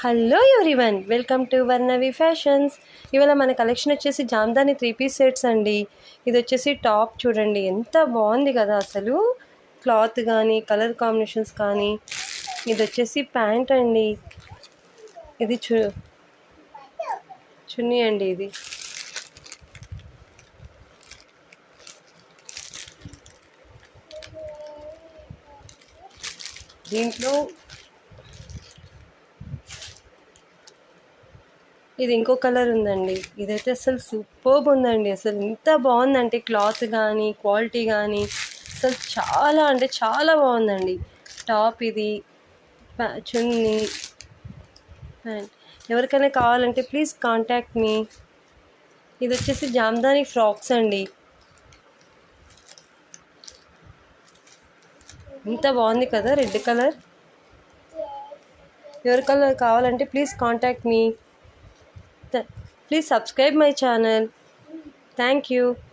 Hello everyone, welcome to Varnavi fashions. ఇవాళ మన collection వచ్చేసి జామ్దాని 3 పీస్ సెట్స్ అండి. ఇది వచ్చేసి టాప్ చూడండి, ఎంత బాగుంది కదా అసలు. క్లాత్ కానీ కలర్ కాంబినేషన్స్ కానీ. ఇది వచ్చేసి ప్యాంట్ అండి. ఇది చున్నీ అండి. ఇది దీంట్లో ఇది ఇంకో కలర్ ఉందండి. ఇదైతే అసలు సూపర్బ్ ఉందండి. అసలు ఎంత బాగుందంటే క్లాత్ కానీ క్వాలిటీ కానీ అసలు చాలా అంటే చాలా బాగుందండి. టాప్ ఇది, చున్నీ, ప్యాంట్. ఎవరికైనా కావాలంటే ప్లీజ్ కాంటాక్ట్ మీ. ఇది వచ్చేసి జామ్దాని ఫ్రాక్స్ అండి. ఎంత బాగుంది కదా, రెడ్ కలర్. ఎవరికైనా కావాలంటే please contact me. Please subscribe my channel. Thank you.